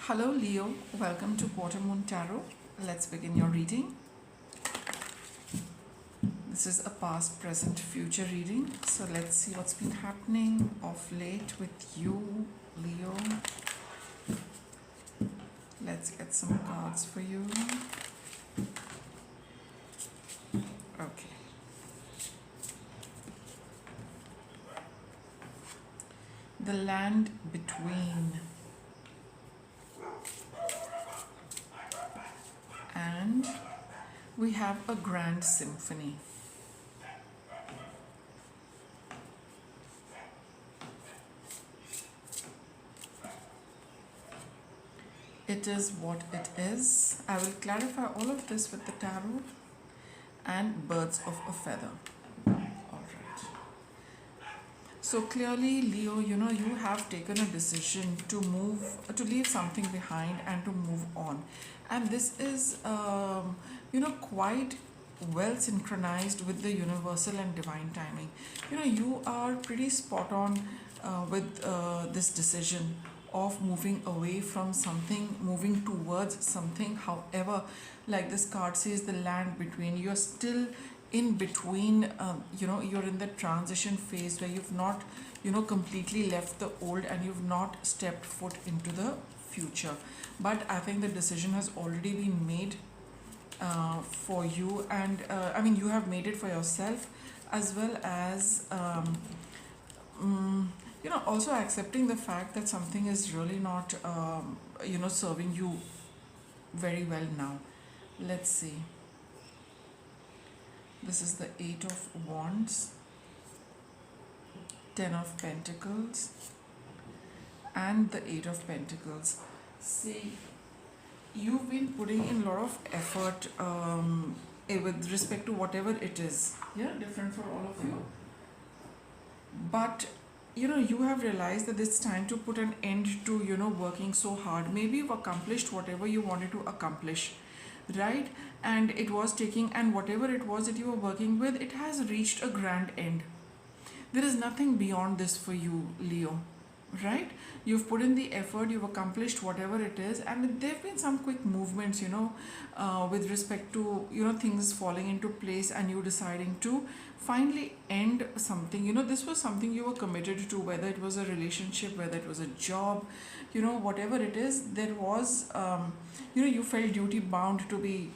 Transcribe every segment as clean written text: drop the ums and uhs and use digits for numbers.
Hello Leo, welcome to Quarter.moon.tarot. Let's begin your reading. This is a past, present, future reading. So let's see what's been happening of late with you, Leo. Let's get some cards for you. Okay. The land between. And we have a grand symphony. It is what it is. I will clarify all of this with the tarot and birds of a feather. Alright. So clearly, Leo, you have taken a decision to leave something behind and to move on. And this is, quite well synchronized with the universal and divine timing. You are pretty spot on with this decision of moving away from something, moving towards something. However, like this card says, the land between, you're still in between. You're in the transition phase where you've not completely left the old and you've not stepped foot into the future. But I think the decision has already been made for you, and you have made it for yourself, as well as also accepting the fact that something is really not serving you very well now. Let's see. This is the 8 of Wands, 10 of Pentacles, and the 8 of Pentacles. See, you've been putting in a lot of effort with respect to whatever it is. Yeah, different for all of you. But you have realized that it's time to put an end to working so hard. Maybe you've accomplished whatever you wanted to accomplish, right? And it was taking, and whatever it was that you were working with, it has reached a grand end. There is nothing beyond this for you, Leo, right? You've put in the effort, you've accomplished whatever it is, and there have been some quick movements with respect to things falling into place and you deciding to finally end something. This was something you were committed to, whether it was a relationship, whether it was a job, whatever it is. There was you felt duty bound to be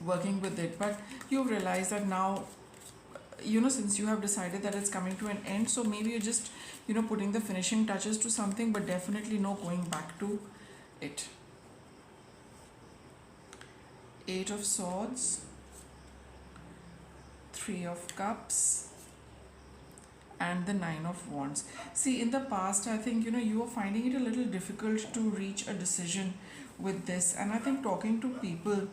working with it, but you realize that now, since you have decided that it's coming to an end, so maybe you're just putting the finishing touches to something, but definitely no going back to it. 8 of Swords, 3 of Cups, and the 9 of Wands. See, in the past, I think you were finding it a little difficult to reach a decision with this, and I think talking to people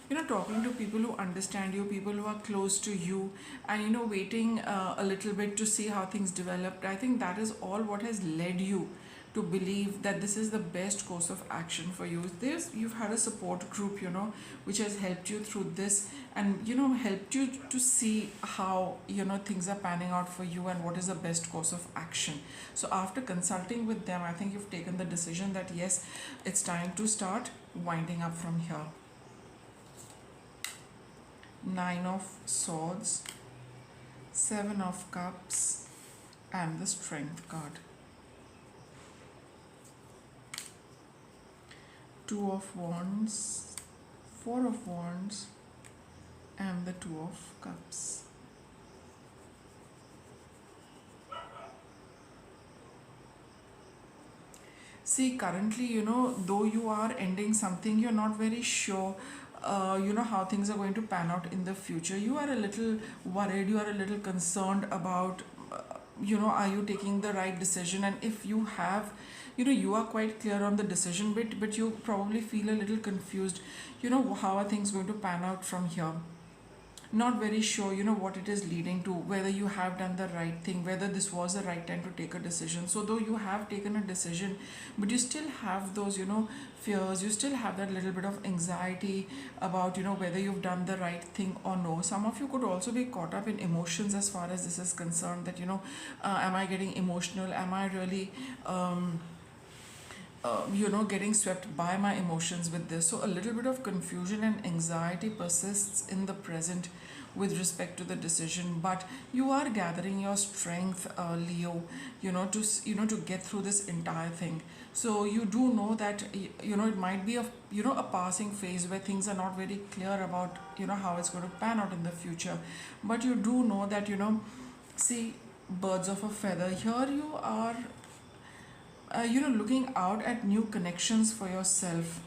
who understand you, people who are close to you, and waiting a little bit to see how things developed. I think that is all what has led you to believe that this is the best course of action for you. You've had a support group, which has helped you through this, and helped you to see how things are panning out for you and what is the best course of action. So after consulting with them, I think you've taken the decision that yes, it's time to start winding up from here. 9 of Swords, 7 of Cups, and the Strength card. 2 of Wands, 4 of Wands, and the 2 of Cups. See, currently, though you are ending something, you're not very sure how things are going to pan out in the future. You are a little worried, you are a little concerned about are you taking the right decision, and if you have you are quite clear on the decision bit, but you probably feel a little confused, how are things going to pan out from here. Not very sure what it is leading to, whether you have done the right thing, whether this was the right time to take a decision. So though you have taken a decision, but you still have those fears, you still have that little bit of anxiety about whether you've done the right thing or no. Some of you could also be caught up in emotions as far as this is concerned, that am I getting emotional, am I really getting swept by my emotions with this. So a little bit of confusion and anxiety persists in the present with respect to the decision, but you are gathering your strength, Leo, to get through this entire thing. So you do know that it might be a passing phase where things are not very clear about how it's going to pan out in the future, but you do know that see, birds of a feather, here you are looking out at new connections for yourself.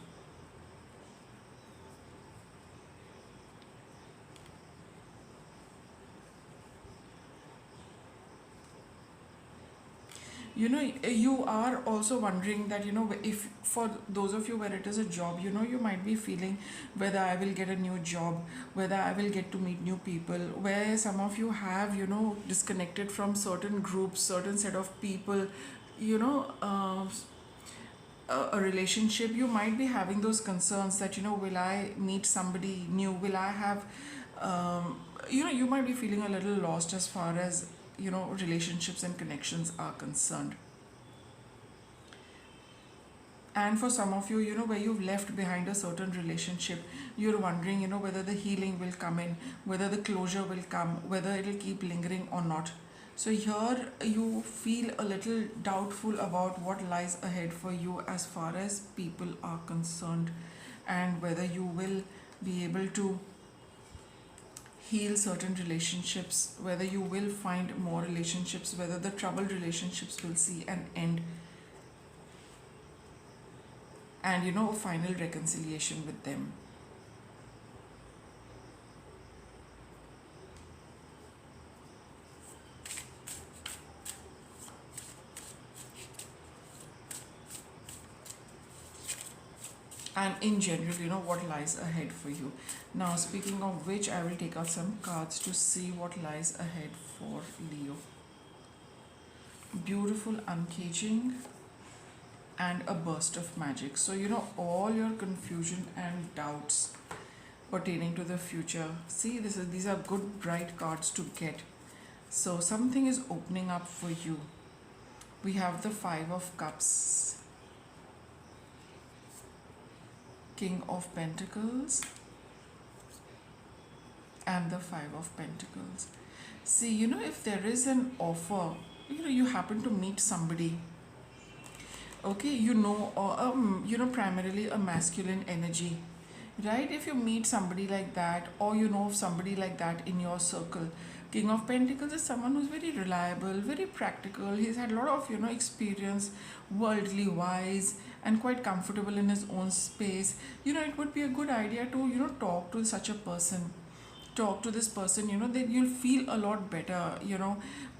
You are also wondering that if for those of you where it is a job, you might be feeling whether I will get a new job, whether I will get to meet new people, where some of you have disconnected from certain groups, certain set of people, you know uh, a relationship. You might be having those concerns that will I meet somebody new, will I have you might be feeling a little lost as far as relationships and connections are concerned. And for some of you, where you've left behind a certain relationship, you're wondering whether the healing will come in, whether the closure will come, whether it'll keep lingering or not. So here you feel a little doubtful about what lies ahead for you as far as people are concerned, and whether you will be able to heal certain relationships, whether you will find more relationships, whether the troubled relationships will see an end, and a final reconciliation with them. And in general, what lies ahead for you. Now, speaking of which, I will take out some cards to see what lies ahead for Leo. Beautiful uncaging and a burst of magic. So all your confusion and doubts pertaining to the future, see, these are good bright cards to get. So something is opening up for you. We have the Five of Cups, King of Pentacles, and the Five of Pentacles. See, if there is an offer, you happen to meet somebody, okay, or primarily a masculine energy, right? If you meet somebody like that, or of somebody like that in your circle, King of Pentacles is someone who's very reliable, very practical. He's had a lot of experience, worldly wise, and quite comfortable in his own space. It would be a good idea to talk to such a person. Talk to this person, then you'll feel a lot better,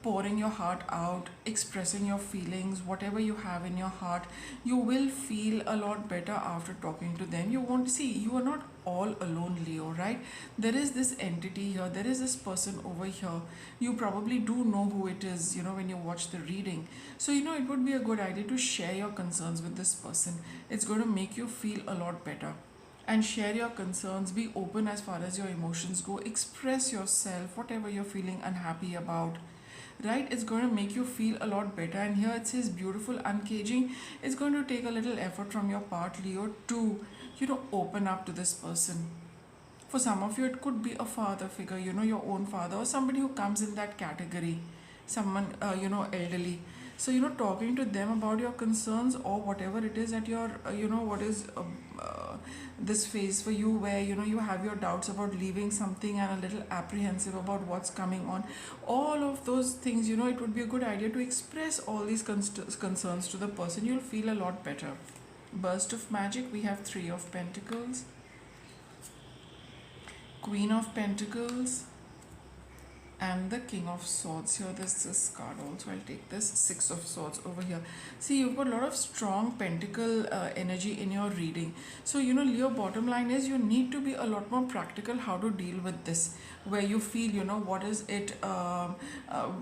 pouring your heart out, expressing your feelings, whatever you have in your heart. You will feel a lot better after talking to them. You won't see, you are not all alone, Leo, right? There is this entity here, there is this person over here. You probably do know who it is, when you watch the reading. So, it would be a good idea to share your concerns with this person. It's going to make you feel a lot better. And share your concerns, be open as far as your emotions go, express yourself, whatever you're feeling unhappy about, right? It's going to make you feel a lot better. And here it says beautiful uncaging. It's going to take a little effort from your part, Leo, to open up to this person. For some of you, it could be a father figure, your own father, or somebody who comes in that category, someone elderly. So talking to them about your concerns, or whatever it is that you're what is this phase for you, where you have your doubts about leaving something and a little apprehensive about what's coming on. All of those things, it would be a good idea to express all these concerns to the person. You'll feel a lot better. Burst of magic, we have Three of Pentacles, Queen of Pentacles, and the King of Swords. Here there's this card also, I'll take this, Six of Swords over here. See, you've got a lot of strong pentacle energy in your reading. So Leo, bottom line is you need to be a lot more practical how to deal with this. where you feel, what is it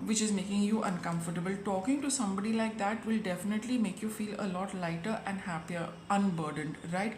which is making you uncomfortable. Talking to somebody like that will definitely make you feel a lot lighter and happier, unburdened, right?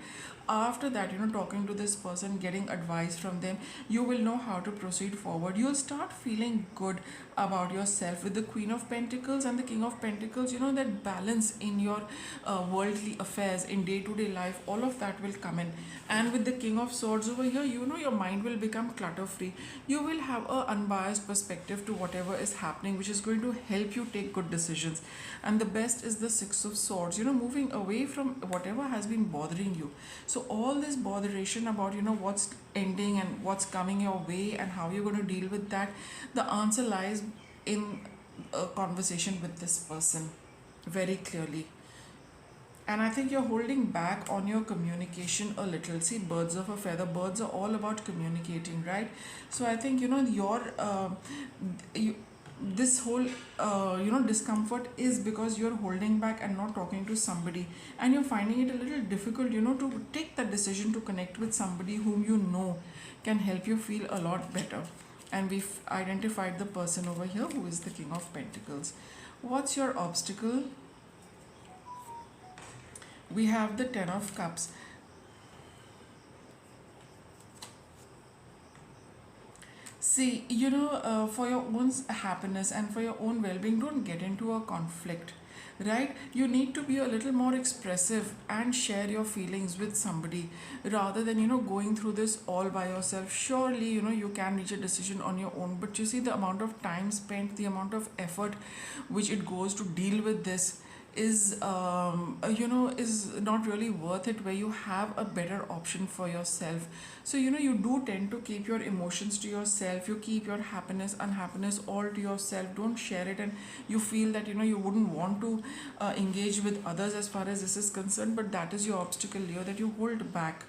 After that, talking to this person, getting advice from them, you will know how to proceed forward. You'll start feeling good about yourself. With the Queen of Pentacles and the King of Pentacles, that balance in your worldly affairs, in day-to-day life, all of that will come in. And with the King of Swords over here, your mind will become clutter free. You will have a unbiased perspective to whatever is happening, which is going to help you take good decisions. And the best is the Six of Swords, moving away from whatever has been bothering you. So all this botheration about, what's ending and what's coming your way and how you're going to deal with that, the answer lies in a conversation with this person very clearly. And I think you're holding back on your communication a little. See, birds of a feather, birds are all about communicating, right? So I think, this whole discomfort is because you're holding back and not talking to somebody, and you're finding it a little difficult, to take that decision to connect with somebody whom you know can help you feel a lot better. And we've identified the person over here who is the King of Pentacles. What's your obstacle? We have the Ten of Cups. See, for your own happiness and for your own well-being, don't get into a conflict, right? You need to be a little more expressive and share your feelings with somebody rather than, going through this all by yourself. Surely, you can reach a decision on your own, but you see the amount of time spent, the amount of effort which it goes to deal with this is not really worth it, where you have a better option for yourself. So you do tend to keep your emotions to yourself, you keep your happiness, unhappiness all to yourself, don't share it. And you feel that you wouldn't want to engage with others as far as this is concerned, but that is your obstacle, Leo, that you hold back,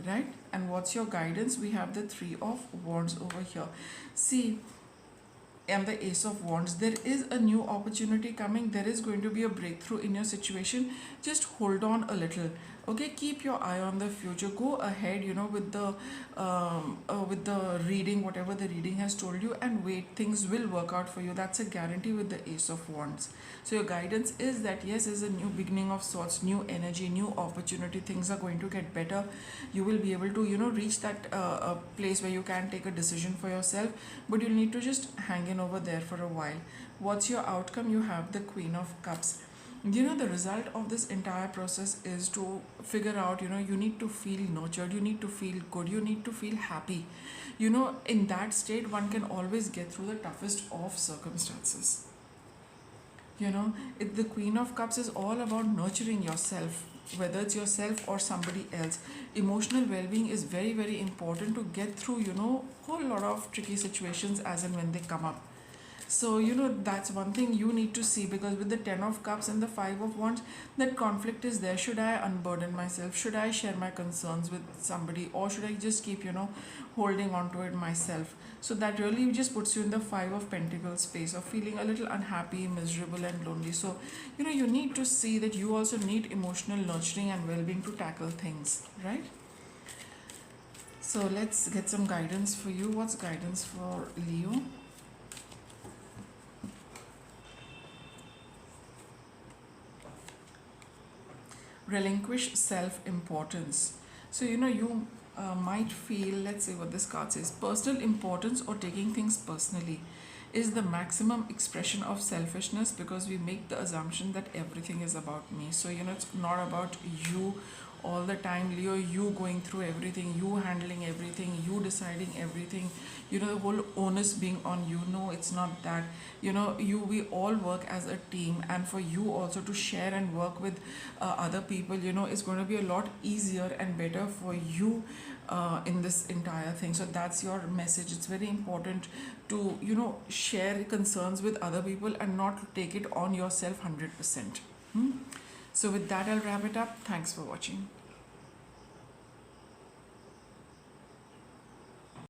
right? And what's your guidance? We have the Three of Wands over here. See, and the Ace of Wands, there is a new opportunity coming, there is going to be a breakthrough in your situation. Just hold on a little, okay? Keep your eye on the future, go ahead, with the reading, whatever the reading has told you, and wait, things will work out for you. That's a guarantee with the Ace of Wands. So your guidance is that yes, is a new beginning of sorts, new energy, new opportunity, things are going to get better. You will be able to reach that place where you can take a decision for yourself, but you'll need to just hang in over there for a while. What's your outcome? You have the Queen of Cups. The result of this entire process is to figure out, you need to feel nurtured, you need to feel good, you need to feel happy. In that state, one can always get through the toughest of circumstances. The Queen of Cups is all about nurturing yourself, whether it's yourself or somebody else. Emotional well-being is very, very important to get through, whole lot of tricky situations as and when they come up. So, that's one thing you need to see, because with the Ten of Cups and the Five of Wands, that conflict is there. Should I unburden myself? Should I share my concerns with somebody? Or should I just keep, holding on to it myself? So that really just puts you in the Five of Pentacles space of feeling a little unhappy, miserable and lonely. So, you need to see that you also need emotional nurturing and well-being to tackle things, right? So let's get some guidance for you. What's guidance for Leo? Relinquish self-importance. So you might feel, let's see what this card says, personal importance or taking things personally is the maximum expression of selfishness, because we make the assumption that everything is about me. So it's not about you all the time, Leo. You going through everything, you handling everything, you deciding everything, the whole onus being on you. No, it's not that. We all work as a team, and for you also to share and work with other people, is going to be a lot easier and better for you in this entire thing. So that's your message. It's very important to share concerns with other people and not take it on yourself 100%. So with that, I'll wrap it up. Thanks for watching.